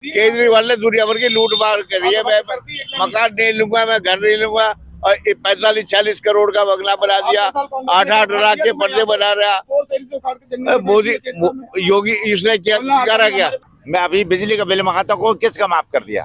केजरीवाल ने दुनिया भर की लूट मार करी है। मैं मकान नहीं लूंगा, मैं घर नहीं लूंगा, और 45-40 करोड़ का बंगला बना दिया, 8-8 लाख के पर्दे बना रहा मोदी योगी। इसने क्या करा? क्या मैं अभी बिजली का बिल मंगाता हूँ, किसका माफ कर दिया?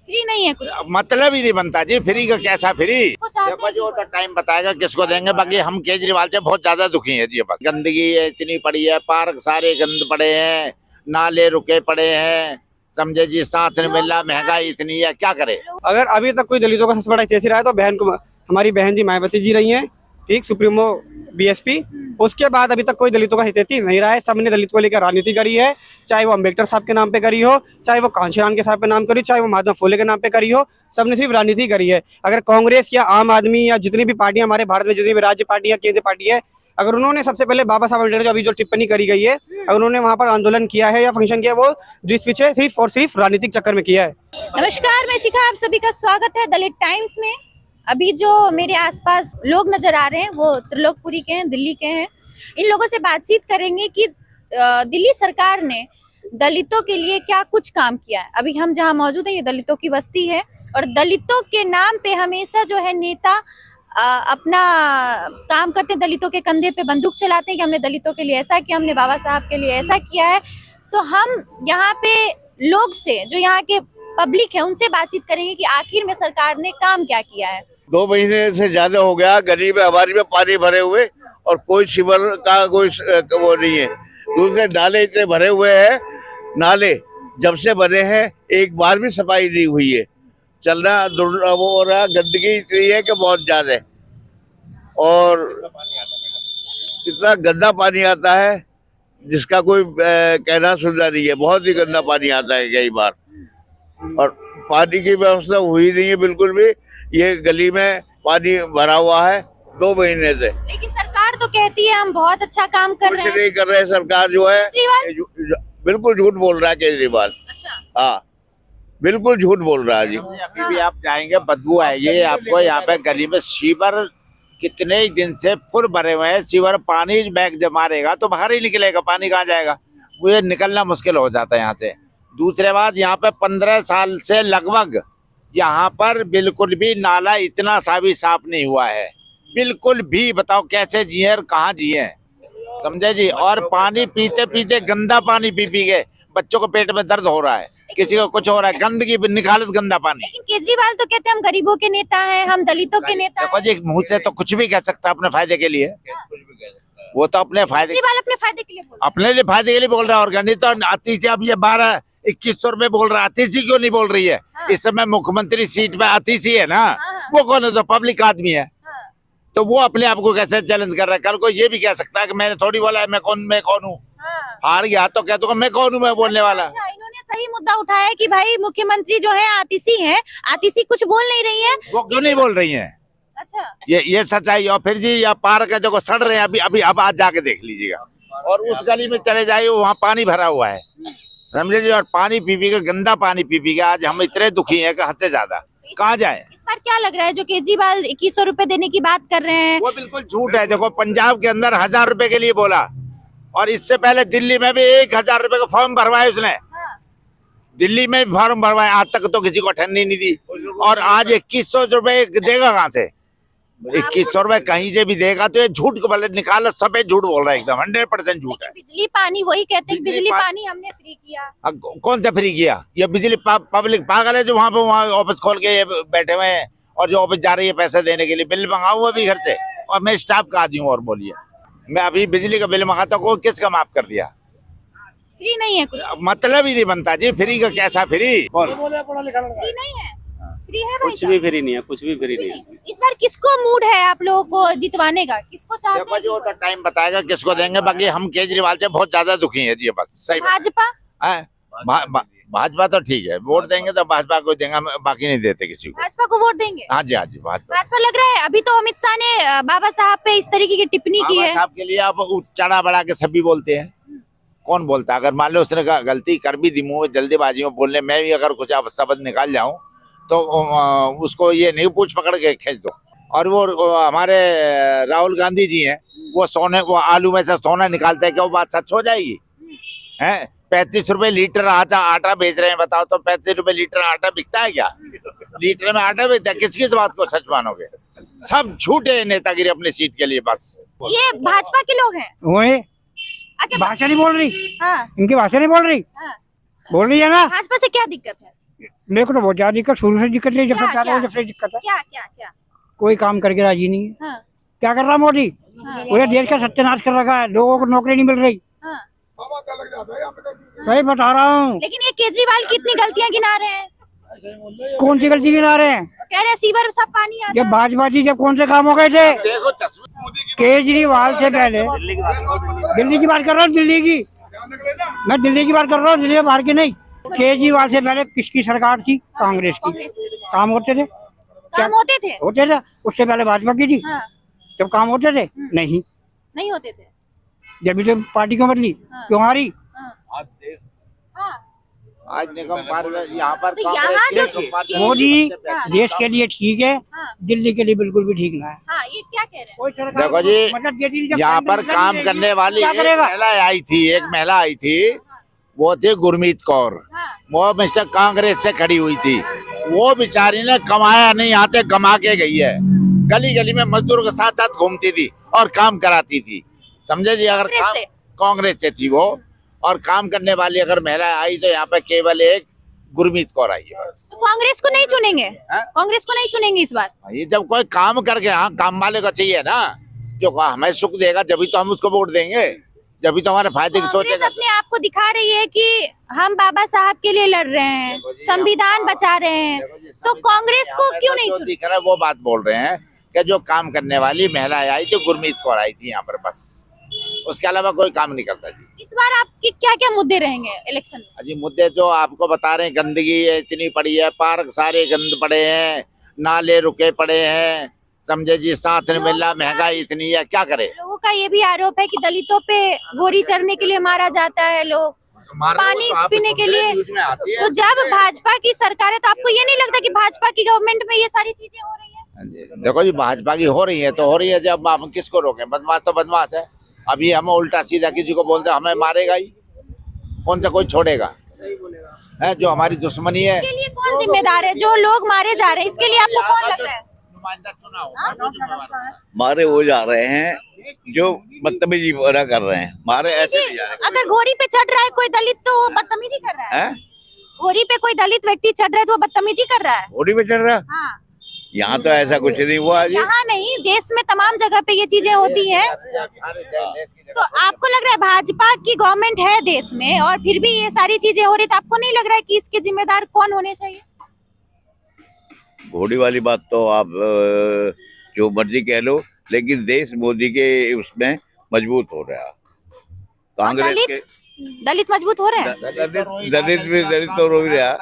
फ्री नहीं है कुछ। मतलब ही नहीं बनता जी, फ्री का कैसा फ्री? देखो जो तो टाइम बताएगा किसको देंगे। बाकी हम केजरीवाल से बहुत ज्यादा दुखी हैं जी। बस गंदगी है इतनी पड़ी है, पार्क सारे गंद पड़े हैं, नाले रुके पड़े हैं, समझे जी, साथ में मिला, महंगाई इतनी है, क्या करे? अगर अभी तक कोई दलितों का सबसे बड़ा हितैषी रहा है तो बहन को हमारी बहन जी मायावती जी रही हैं, ठीक, सुप्रीमो बीएसपी। उसके बाद अभी तक कोई दलितों का हितैषी नहीं रहा है। सबने दलित को लेकर राजनीति करी है, चाहे वो अम्बेडकर साहब के नाम पे करी हो, चाहे वो कांशीराम के साहब के नाम करी, चाहे वो महात्मा फुले के नाम पे करी हो, सबने सिर्फ राजनीति करी है। अगर कांग्रेस या आम आदमी या जितनी भी पार्टियां हमारे भारत में, जितनी भी राज्य पार्टी या केंद्रीय पार्टी है, अगर उन्होंने सबसे पहले बाबा साहब अम्बेडकर जो अभी जो टिप्पणी करी गई है, अगर उन्होंने वहां पर आंदोलन किया है या फंक्शन किया, वो जिस पीछे सिर्फ और सिर्फ राजनीतिक चक्कर में किया है। नमस्कार, मैं शिखा, आप सभी का स्वागत है दलित टाइम्स में। अभी जो मेरे आसपास लोग नजर आ रहे हैं वो त्रिलोकपुरी के हैं, दिल्ली के हैं। इन लोगों से बातचीत करेंगे कि दिल्ली सरकार ने दलितों के लिए क्या कुछ काम किया है। अभी हम जहां मौजूद हैं ये दलितों की बस्ती है, और दलितों के नाम पे हमेशा जो है नेता अपना काम करते हैं, दलितों के कंधे पे बंदूक चलाते हैं कि हमने दलितों के लिए ऐसा किया, हमने बाबा साहब के लिए ऐसा किया है। तो हम यहाँ पे लोग से, जो यहाँ के पब्लिक है, उनसे बातचीत करेंगे कि आखिर में सरकार ने काम क्या किया है। 2 महीने से ज्यादा हो गया गली में हमारी में पानी भरे हुए, और कोई शिवर का कोई वो नहीं है। दूसरे नाले इतने भरे हुए हैं, नाले जब से बने हैं एक बार भी सफाई नहीं हुई है। चलना वो हो रहा, गंदगी इतनी है कि बहुत ज्यादा है, और इतना गंदा पानी आता है जिसका कोई कहना सुनना नहीं है। बहुत ही गंदा पानी आता है कई बार, और पानी की व्यवस्था हुई नहीं है बिल्कुल भी। ये गली में पानी भरा हुआ है 2 महीने से। लेकिन सरकार तो कहती है हम बहुत अच्छा काम कर रहे हैं। नहीं कर रहे सरकार जो है, बिल्कुल झूठ बोल रहा है केजरीवाल। अच्छा। हाँ, बिल्कुल झूठ बोल रहा है जी। अभी भी आप जाएंगे बदबू आएगी आपको। यहाँ पे गली में सीवर कितने ही दिन से फुल भरे हुए हैं। सीवर पानी बैग जब मारेगा तो बाहर ही निकलेगा, पानी कहाँ जाएगा? वो ये निकलना मुश्किल हो जाता है यहाँ से। दूसरे बात, यहाँ पे 15 साल से लगभग यहाँ पर बिल्कुल भी नाला इतना सा भी साफ नहीं हुआ है, बिल्कुल भी। बताओ कैसे जिए और कहाँ जिए, समझे जी? और पानी पीते पीते, गंदा पानी पी पी के बच्चों को पेट में दर्द हो रहा है, किसी को कुछ हो रहा है, गंदगी निकालत गंदा पानी। लेकिन केजरीवाल तो कहते हैं हम गरीबों के नेता हैं, हम दलितों के नेता हैं। देखो जी, मुंह से तो कुछ भी कह सकता है अपने फायदे के लिए। वो तो अपने फायदे, केजरीवाल अपने फायदे के लिए बोल रहे हैं। अपने लिए फायदे के लिए बोल रहा है। और गणित तो आती से अब ये 12-2100 रुपए बोल रहा है। आतिशी क्यों नहीं बोल रही है? इस समय मुख्यमंत्री सीट पे आतिशी है ना। वो कौन है? तो पब्लिक आदमी है। तो वो अपने आप को कैसे चैलेंज कर रहा है? कल को ये भी कह सकता है कि मैंने थोड़ी बोला है मैं कौन हूँ। हार गया तो कह दूंगा मैं कौन हूँ, मैं बोलने वाला। इन्होंने सही मुद्दा उठाया है कि भाई मुख्यमंत्री जो है आतिशी है, आतिशी कुछ बोल नहीं रही है। वो क्यों नहीं बोल रही है? अच्छा, ये सच्चाई। और फिर जी या पार्क है देखो सड़ रहे हैं अभी अब आज जाके देख लीजिएगा। और उस गली में चले जाइए, वहाँ पानी भरा हुआ है, समझे जी? और पानी पी पी के, गंदा पानी पी पी के आज हम इतने दुखी हैं कि हद से ज्यादा। कहाँ जाए? इस बार क्या लग रहा है जो केजरीवाल 2100 रुपए देने की बात कर रहे हैं? वो बिल्कुल झूठ है। देखो पंजाब के अंदर 1000 रुपए के लिए बोला, और इससे पहले दिल्ली में भी 1000 रुपए का फॉर्म भरवाया उसने। दिल्ली में भी फॉर्म भरवाया, आज तक तो किसी को ठंडी नहीं दी। और आज 2100 रुपए देगा कहाँ से? 2100 रुपए कहीं से भी देगा तो ये झूठ को बोले निकाला, सब झूठ बोल रहा है, एकदम 100% झूठ है। बिजली पानी वही कहते हैं, बिजली पानी हमने फ्री किया। कौन सा फ्री किया? ये बिजली पब्लिक पागल है जो वहाँ ऑफिस खोल के बैठे हुए हैं, और जो ऑफिस जा रही है पैसे देने के लिए। बिल मंगाऊ अभी घर से, और मैं स्टाफ का आदमी हूँ। और बोलिए, मैं अभी बिजली का बिल मंगाता हूँ, किसका माफ कर दिया? फ्री नहीं है कुछ। मतलब ही नहीं बनता जी, फ्री का कैसा फ्री? बोल। फ्री नहीं है, फ्री है भाई कुछ भी फ्री नहीं है, कुछ भी फ्री नहीं है। इस बार किसको मूड है आप लोगों को जितवाने का? किसको चाहते देखो हैं? जो तो टाइम बताएगा किसको देंगे। बाकी हम केजरीवाल से बहुत ज्यादा दुखी हैं जी। बस सही भाजपा। भाजपा तो ठीक है, वोट देंगे तो भाजपा को देंगे, बाकी नहीं देते किसी को। भाजपा को वोट देंगे? हाँ जी, हाँ जी, भाजपा लग रहा है। अभी तो अमित शाह ने बाबा साहब पे इस तरीके की टिप्पणी की है। साहब के लिए आप चढ़ा बढ़ा के सभी बोलते हैं। कौन बोलता? अगर मान लो उसने गलती कर भी दी, मुंह में जल्दीबाजी में बोलने, मैं भी अगर कुछ शब्द निकाल जाऊं तो उसको ये नहीं पूछ पकड़ के खींच दो। और वो हमारे राहुल गांधी जी हैं, वो आलू में से सोना निकालते हैं, क्या वो बात सच हो जाएगी? हैं? 35 रुपए लीटर आटा बेच रहे हैं। बताओ तो 35 रुपए लीटर आटा बिकता है क्या? लीटर में आटा बेचता है? किस बात को सच मानोगे? सब झूठे हैं नेतागिरी अपनी सीट के लिए बस। ये भाजपा के लोग हैं। वही अच्छा भाषा नहीं बोल रही, हाँ इनकी भाषा नहीं बोल रही, हाँ। बोल रही है ना। भाजपा से क्या दिक्कत है? मेरे को तो बहुत ज्यादा दिक्कत, शुरू से दिक्कत नहीं, जब से क्या, चाहता हूँ क्या? जब से दिक्कत है। क्या क्या क्या? कोई काम करके राजी नहीं है। हाँ क्या कर रहा मोदी? हाँ पूरे देश का सत्यानाश कर रखा है, लोगों को नौकरी नहीं मिल रही। हाँ। वही बता रहा हूँ। लेकिन ये केजरीवाल कितनी गलतियां गिना रहे हैं। कौन सी गलती गिना रहे हैं? कह रहे हैं सीवर सब पानी आता जब है। भाजपा थी जब कौन से काम हो गए थे? देखो केजरीवाल से पहले दिल्ली की बात कर रहा हूँ, दिल्ली की, मैं दिल्ली की बात कर रहा हूँ, दिल्ली में बाहर की नहीं। केजरीवाल से पहले किसकी सरकार थी? कांग्रेस की। काम होते थे? काम होते थे? होते थे। उससे पहले भाजपा की थी, हाँ जब काम होते थे नहीं। नहीं होते थे। जब भी तो पार्टी क्यों बदली, क्यों हारी? हाँ हाँ। आज निगम पार्षद यहाँ पर तो यहाँ जो मोदी हाँ। देश के लिए ठीक है, हाँ दिल्ली के लिए बिल्कुल भी ठीक ना है। हाँ, ये क्या कह रहे हैं? कोई सरकार देखो जी, मतलब ये चीज़ जब यहाँ पर कांग्रेस काम नहीं करने रहेगी, वाली क्या एक करेगा? महिला आई थी, वो थी गुरमीत कौर। हाँ वो मिस्टर कांग्रेस से खड़ी हुई थी। वो बेचारी ने कमाया नहीं, आते कमा के गई है। गली गली में मजदूरों के साथ साथ घूमती थी और काम कराती थी। समझे जी? अगर कांग्रेस से थी वो, और काम करने वाली अगर महिला आई तो यहाँ पे केवल एक गुरमीत कौर आई है बस। तो कांग्रेस को नहीं चुनेंगे? हाँ? कांग्रेस को नहीं चुनेंगे इस बार? ये जब कोई काम करके, हाँ काम वाले को चाहिए ना, जो हमें सुख देगा, जब तो हम उसको वोट देंगे, जब तो हमारे फायदे की कांग्रेस सोचेगा। अपने आप को दिखा रही है कि हम बाबा साहब के लिए लड़ रहे हैं, संविधान बचा रहे हैं, तो कांग्रेस को क्यों नहीं जो चुन? दिख रहा है वो बात बोल रहे हैं कि जो काम करने वाली महिला आई थी गुरमीत कौर आई थी यहाँ पर बस, उसके अलावा कोई काम नहीं करता जी। इस बार आपके क्या क्या मुद्दे रहेंगे इलेक्शन में? जी मुद्दे जो आपको बता रहे हैं, गंदगी है इतनी पड़ी है, पार्क सारे गंद पड़े हैं, नाले रुके पड़े हैं, समझे जी, साथ में मिला, महंगाई इतनी है, क्या करे। लोगों का ये भी आरोप है कि दलितों पे गोरी चढ़ने के लिए मारा जाता है, लोग पानी पीने के लिए। तो जब भाजपा की सरकार है तो आपको ये नहीं लगता कि भाजपा की गवर्नमेंट में ये सारी चीजें हो रही है? देखो जी, भाजपा की हो रही है तो हो रही है, जब हम किसको रोके? बदमाश तो बदमाश है। अभी हम उल्टा सीधा किसी को बोलते हमें मारेगा ही, कौन सा कोई छोड़ेगा है? जो हमारी दुश्मनी है, इसके लिए कौन जिम्मेदार है? जो लोग मारे जा रहे हैं इसके लिए आपको कौन लग रहा है? मारे वो जा रहे हैं जो बदतमीजी वगैरह कर रहे हैं, मारे ऐसे नहीं जा रहे। अगर घोड़ी पे चढ़ रहा है कोई दलित तो वो बदतमीजी कर रहा है। हैं? घोड़ी पे कोई दलित व्यक्ति चढ़ रहा है तो वो बदतमीजी कर रहा है। घोड़ी पे चढ़ रहा? हाँ, यहाँ तो ऐसा कुछ नहीं हुआ जी। यहाँ नहीं, देश में तमाम जगह पे ये चीजें होती हैं। तो आपको लग रहा है भाजपा की गवर्नमेंट है देश में और फिर भी ये सारी चीजें हो रही, तो आपको नहीं लग रहा है कि इसके जिम्मेदार कौन होने चाहिए? घोड़ी वाली बात तो आप जो मर्जी कह लो, लेकिन देश मोदी के उसमें मजबूत हो रहा है। कांग्रेस के दलित मजबूत हो रहे हैं। दलित तो रो ही रहा।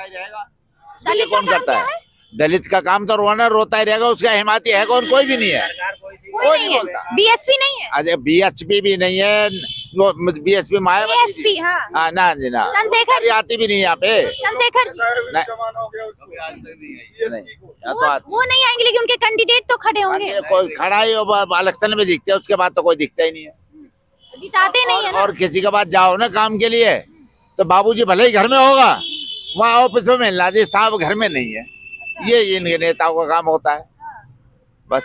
दलित कौन करता है? दलित का काम तो रोना रोता ही रहेगा, उसका हिमायती है कौन? कोई भी नहीं है, कोई नहीं है। बीएसपी नहीं है। अजय बीएचपी भी नहीं है, बीएसपी मायावती बीएसपी हाँ, हाँ ना जी ना, चंद्रशेखर जी। आती भी नहीं यहाँ पे। चंद्रशेखर जी वो नहीं आएंगे, लेकिन उनके कैंडिडेट तो खड़े होंगे। कोई खड़ा ही इलेक्शन में दिखते हैं, उसके बाद तो कोई दिखता ही नहीं है। जिताते नहीं है ना। और किसी के पास जाओ ना काम के लिए तो बाबूजी भले ही घर में होगा, वहाँ ऑफिस में मिलना जी, साहब घर में नहीं है। ये इन नेताओं का काम होता है बस।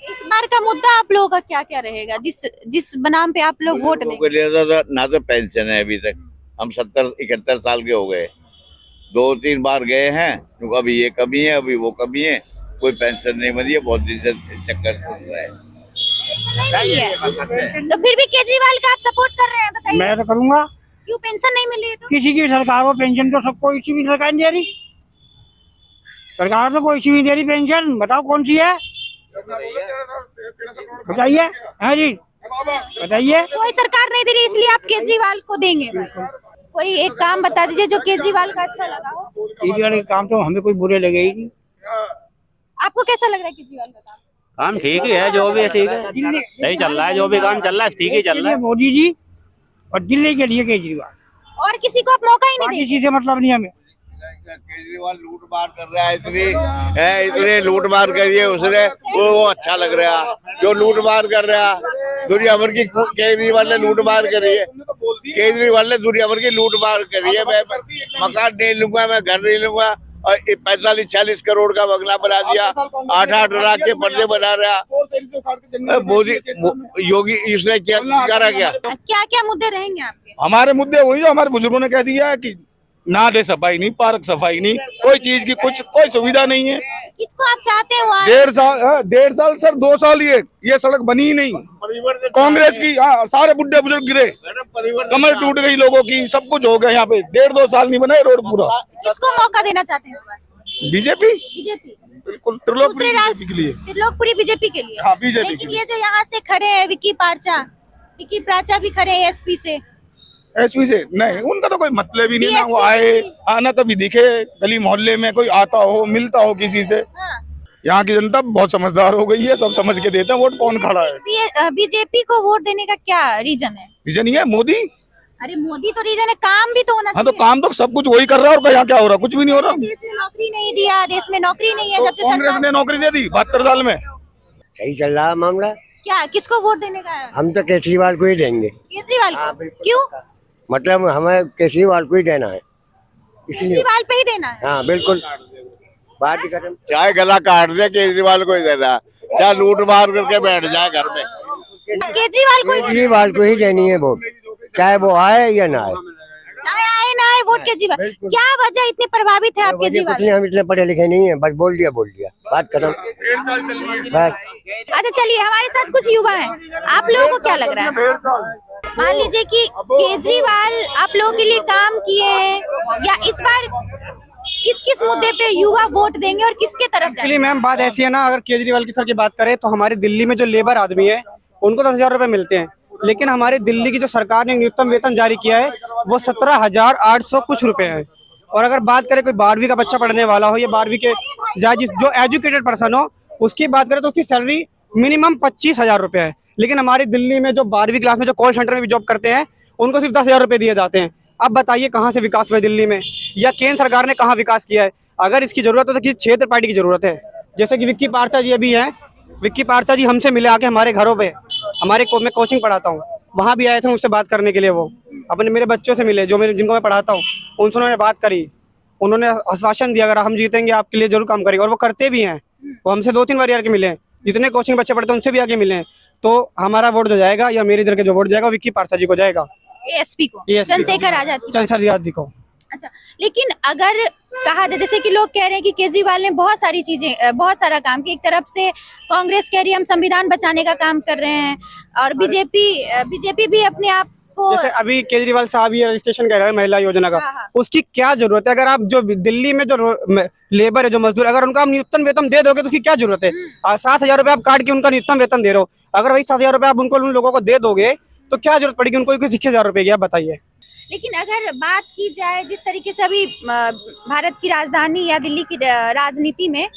इस बार का मुद्दा आप लोगों का क्या क्या रहेगा, जिस बनाम पे आप लोग वोट देंगे? के लिए ना तो पेंशन है, अभी तक हम 70-71 साल के हो गए, 2-3 बार गए हैं, तो अभी ये कमी है, अभी वो कमी है, कोई पेंशन नहीं बनी है, बहुत दिन से चक्कर चल रहा है। नहीं है तो फिर भी केजरीवाल का आप सपोर्ट कर रहे हैं, बताइए। मैं तो करूंगा। क्यों? पेंशन नहीं मिल रही है तो? किसी की सरकार हो, पेंशन तो सबको इसी भी सरकार नहीं दे रही। सरकार तो कोई सी नहीं दे रही पेंशन, बताओ कौन सी है? बताइए। हाँ जी बताइए। कोई सरकार नहीं दे रही इसलिए आप केजरीवाल को देंगे? कोई एक काम बता दीजिए जो केजरीवाल का अच्छा लगा हो। केजरीवाल के काम तो हमें कोई बुरे लगे ही नहीं। आपको कैसा लग रहा है केजरीवाल का काम? काम ठीक ही है, जो भी है ठीक है, सही चल रहा है, जो भी काम चल रहा है ठीक ही चल रहा है। मोदी जी और दिल्ली के लिए केजरीवाल, और किसी को आप मौका ही नहीं बाकी देंगे? चीज से मतलब नहीं हमें। केजरीवाल लूट मार कर रहा है, इतने लूट मार करी है उसने, वो अच्छा लग रहा जो लूट मार कर रहा। दुनिया भर की केजरीवाल ने लूट मार करी है, केजरीवाल ने दुनिया भर की लूट मार करी है। मैं मकान नहीं लूंगा, मैं घर नहीं लूंगा, और 45-40 करोड़ का बंगला बना दिया, 8-8 लाख के पर्दे बना रहा मोदी योगी। इसने क्या करा? क्या क्या मुद्दे रहेंगे आपके? हमारे मुद्दे वही जो हमारे बुजुर्गों ने कह दिया है कि नाले सफाई नहीं, पार्क सफाई नहीं, कोई चीज की कुछ कोई सुविधा नहीं है। किसको आप चाहते हैं वहाँ? 1.5 साल सर, 2 साल ये सड़क बनी ही नहीं। कांग्रेस की सारे बुढ़े बुजुर्ग गिरे, कमर टूट गई लोगों की, सब कुछ हो गया यहाँ पे। 1.5-2 साल नहीं बना रोड पूरा। किसको मौका देना चाहते हैं इस बार? बीजेपी बीजेपी, बिल्कुल, त्रिलोकपुरी बीजेपी के लिए। त्रिलोकपुरी बीजेपी के लिए। हाँ, बीजेपी लेकिन ये जो यहाँ से खड़े हैं विक्की पार्चा भी खड़े हैं एसपी से। एसपी से नहीं, उनका तो कोई मतलब ही नहीं ना। वो DSP आए से आना कभी दिखे गली मोहल्ले में, कोई आता हो मिलता हो किसी से। हाँ। यहाँ की जनता बहुत समझदार हो गई है, सब समझ के देते हैं वोट कौन खड़ा है। बीजेपी को वोट देने का क्या रीजन है? रीजन ये है मोदी। अरे मोदी तो रीजन है, काम भी तो होना हाँ तो चाहिए। काम तो सब कुछ वही कर रहा है, और यहाँ क्या हो रहा है? कुछ भी नहीं हो रहा। देश में नौकरी नहीं दिया, देश में नौकरी नहीं है तो जब से कांग्रेस सरकार। ने नौकरी दे दी 72 साल में। सही चल रहा है मामला। क्या किसको वोट देने का है? हम तो केजरीवाल को ही देंगे। केजरीवाल को? क्यों? मतलब हमें केजरीवाल को ही देना है, इसलिए। केजरीवाल पे ही देना है? हाँ बिल्कुल, बात ही खत्म। चाहे गला काट दे, केजरीवाल को ही देना, चाहे लूट मार करके बैठ जाए घर में। केजरीवाल को ही देना है। केजरीवाल को ही देनी है वोट, चाहे वो आए या ना आए। चाहे आए ना आए वोट केजरीवाल। क्या वजह इतने प्रभावित है आप कुछ केजरीवाल? नहीं, हम इतने पढ़े लिखे नहीं है, बस बोल दिया बात खत्म बस। अच्छा चलिए, हमारे साथ कुछ युवा हैं, आप लोगों को क्या लग रहा है? मान लीजिए कि केजरीवाल आप लोगों के लिए काम किए हैं, या इस बार किस किस मुद्दे पे युवा वोट देंगे और किसके तरफ एक्चुअली जाएंगे? मैम बात ऐसी है ना, अगर केजरीवाल की सर की बात करें तो हमारे दिल्ली में जो लेबर आदमी है उनको 10,000 रुपए मिलते हैं, लेकिन हमारे दिल्ली की जो सरकार ने न्यूनतम वेतन जारी किया है वो 17,800 कुछ रुपए है। और अगर बात करें कोई 12वीं का बच्चा पढ़ने वाला हो या 12वीं के जो एजुकेटेड पर्सन हो, उसकी बात करें तो उसकी सैलरी मिनिमम 25,000 रुपए है। लेकिन हमारी दिल्ली में जो 12वीं क्लास में जो कॉल सेंटर में भी जॉब करते हैं उनको सिर्फ 10,000 रुपए दिए जाते हैं। अब बताइए कहाँ से विकास हुआ है दिल्ली में, या केंद्र सरकार ने कहाँ विकास किया है? अगर इसकी जरूरत है तो किसी क्षेत्र पार्टी की जरूरत है। जैसे कि विक्की पार्चा जी अभी हैं, विक्की पार्चा जी हमसे मिले आके हमारे घरों पे, मैं कोचिंग पढ़ाता हूँ, वहाँ भी आए थे मुझसे बात करने के लिए। वो अपने मेरे बच्चों से मिले जिनको मैं पढ़ाता हूँ, उनसे उन्होंने बात करी, उन्होंने आश्वासन दिया अगर हम जीतेंगे आपके लिए जरूर काम करेंगे, और वो करते भी हैं। वो हमसे 2-3 बार आके मिले, जितने कोचिंग बच्चे पढ़ते हैं उनसे भी आके मिले। तो हमारा वोट जो जाएगा, या मेरे इधर के जो वोट जाएगा, विक्की पार्चा जी को जाएगा, एसपी को, ASP चंद्रशेखर आजाद जी को। अच्छा, लेकिन अगर कहा जाए, जैसे कि लोग कह रहे हैं कि केजरीवाल ने बहुत सारी चीजें, बहुत सारा काम किया। एक तरफ से कांग्रेस कह रही है हम संविधान बचाने का काम कर रहे हैं, और बीजेपी भी अपने आप को, जैसे अभी केजरीवाल साहब ये रजिस्ट्रेशन कह रहे हैं महिला योजना का, हाँ। उसकी क्या जरूरत है? अगर आप जो दिल्ली में जो लेबर है, जो मजदूर, अगर उनका आप न्यूनतम वेतन दे दोगे तो उसकी क्या जरूरत है? 7,000 रुपए आप काट के उनका न्यूनतम वेतन दे रहे हो, अगर वही 7,000 रुपए आप उन लोगों को दे दोगे तो क्या जरूरत पड़ेगी उनको 21,000 रुपए की? आप बताइए। लेकिन अगर बात की जाए जिस तरीके से अभी भारत की राजधानी या दिल्ली की राजनीति में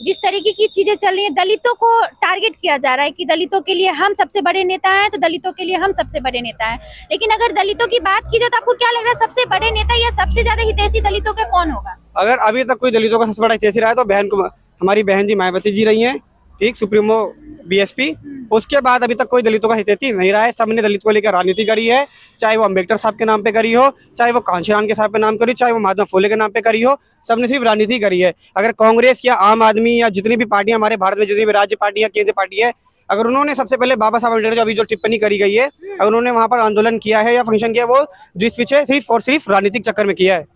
जिस तरीके की चीजें चल रही हैं, दलितों को टारगेट किया जा रहा है कि दलितों के लिए हम सबसे बड़े नेता हैं, तो दलितों के लिए हम सबसे बड़े नेता हैं। लेकिन अगर दलितों की बात की जाए तो आपको क्या लग रहा है, सबसे बड़े नेता या सबसे ज्यादा हितैषी दलितों का कौन होगा? अगर अभी तक कोई दलितों का सबसे बड़ा हितैषी रहा है तो हमारी बहन जी मायावती जी रही हैं, ठीक, सुप्रीमो बीएसपी। उसके बाद अभी तक कोई दलितों का हितैषी नहीं रहा है। सबने दलित को लेकर राजनीति करी है, चाहे वो अम्बेडकर साहब के नाम पे करी हो, चाहे वो कांशीराम के साहब पे नाम करी, चाहे वो महात्मा फुले के नाम पे करी हो, सबने सिर्फ राजनीति करी है। अगर कांग्रेस या आम आदमी या जितनी भी पार्टियां हमारे भारत में, जितनी भी राज्य पार्टी या केंद्रीय पार्टी है, अगर उन्होंने सबसे पहले बाबा साहब अम्बेडकर जो अभी जो टिप्पणी करी गई है, अगर उन्होंने वहाँ पर आंदोलन किया है या फंक्शन किया, वो जिस पीछे सिर्फ और सिर्फ राजनीतिक चक्कर में किया है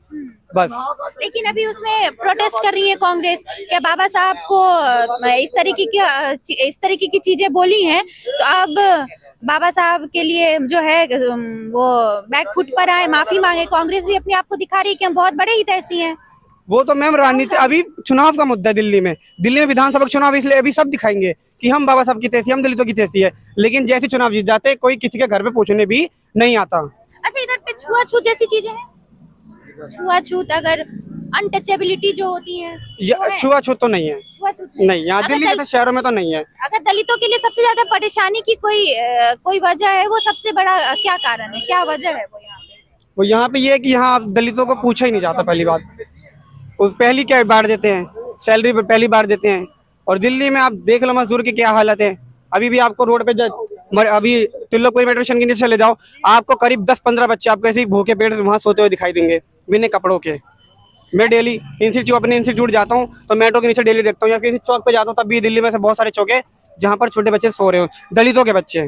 बस। लेकिन अभी उसमें प्रोटेस्ट कर रही है कांग्रेस, क्या बाबा साहब को इस तरीके की चीजें बोली हैं, तो अब बाबा साहब के लिए जो है वो बैक फुट पर आए, माफी मांगे। कांग्रेस भी अपने आप को दिखा रही है कि हम बहुत बड़े हितैषी हैं। वो तो मैम राजनीति, अभी चुनाव का मुद्दा है दिल्ली में विधानसभा के चुनाव, इसलिए अभी सब दिखाएंगे कि हम बाबा साहब की तैसी, हम दलितों की तैसी है। लेकिन जैसे चुनाव जीत जाते, कोई किसी के घर पे पूछने भी नहीं आता। अच्छा, इधर पे छुआछूत जैसी चीजें हैं, छुआछूत, अगर अनटचेबिलिटी जो होती है, छुआछूत तो नहीं है, छुआछूत नहीं, यहाँ दिल्ली जैसे शहरों में तो नहीं है। अगर दलितों के लिए सबसे ज्यादा परेशानी की कोई वजह है, वो सबसे बड़ा क्या कारण है, क्या वजह है वो यहाँ पे? वो यहाँ पे ये है कि यहाँ दलितों को पूछा ही नहीं जाता, पहली बात। उस पहली क्या बार देते हैं, सैलरी पर पहली बार देते हैं। और दिल्ली में आप देख लो मजदूर की क्या हालत है। अभी भी आपको रोड पे अभी तिल्लोकपुरी मेट्रो स्टेशन के नीचे चले जाओ, आपको करीब 10-15 बच्चे आपको ऐसे ही भूखे पेट वहां सोते हुए दिखाई देंगे बिना कपड़ों के। मैं डेली अपने इंस्टीट्यूट जाता हूँ तो मेट्रो के नीचे डेली देखता हूँ, या किसी चौक पे जाता हूँ तब भी दिल्ली में से बहुत सारे चौक है जहाँ पर छोटे बच्चे सो रहे हो, दलितों के बच्चे।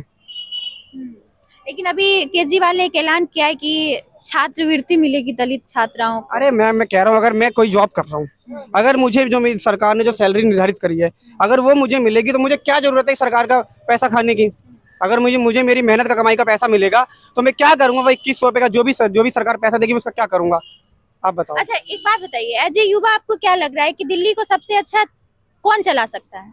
लेकिन अभी केजरीवाल ने एक ऐलान किया है कि छात्रवृत्ति मिलेगी दलित छात्राओं को। अरे मैं कह रहा हूँ, अगर मैं कोई जॉब कर रहा हूँ, अगर मुझे जो मेरी सरकार ने जो सैलरी निर्धारित करी है अगर वो मुझे मिलेगी तो मुझे क्या जरूरत है सरकार का पैसा खाने की। अगर मुझे मेरी मेहनत का कमाई का पैसा मिलेगा तो मैं क्या करूंगा, वो 2100 रुपए का जो भी सरकार पैसा देगी मैं उसका क्या करूंगा, आप बताओ। अच्छा एक बात बताइए, एज ए युवा आपको क्या लग रहा है कि दिल्ली को सबसे अच्छा कौन चला सकता है?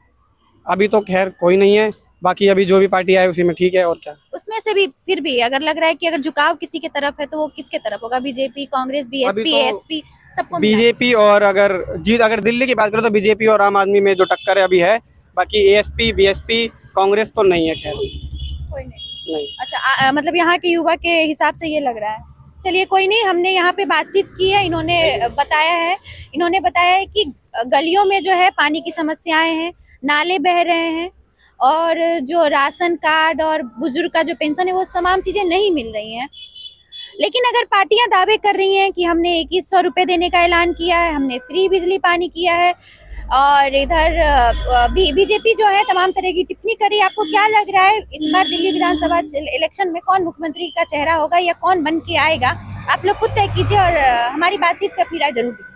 अभी तो खैर कोई नहीं है, बाकी अभी जो भी पार्टी आए उसी में ठीक है, और क्या। उसमें से भी फिर भी अगर लग रहा है कि अगर झुकाव किसी की तरफ है तो वो किसके तरफ होगा? बीजेपी, कांग्रेस, बीएसपी, तो एसपी, सबको मिला के? बीजेपी, और अगर दिल्ली की बात करें तो बीजेपी और आम आदमी में जो टक्कर है अभी है, बाकी एएसपी, बीएसपी, कांग्रेस तो नहीं है, खैर कोई नहीं। नहीं। अच्छा मतलब यहाँ के युवा के हिसाब से ये लग रहा है। चलिए कोई नहीं, हमने यहाँ पे बातचीत की है, इन्होंने बताया है कि गलियों में जो है पानी की समस्याएं हैं, नाले बह रहे हैं, और जो राशन कार्ड और बुजुर्ग का जो पेंशन है वो तमाम चीजें नहीं मिल रही हैं। लेकिन अगर पार्टियां दावे कर रही हैं कि हमने 2100 रुपए देने का ऐलान किया है, हमने फ्री बिजली पानी किया है, और इधर बीजेपी जो है तमाम तरह की टिप्पणी करी, आपको क्या लग रहा है इस बार दिल्ली विधानसभा इलेक्शन में कौन मुख्यमंत्री का चेहरा होगा या कौन बन के आएगा? आप लोग खुद तय कीजिए और हमारी बातचीत पे अपनी राय जरूर दीजिए।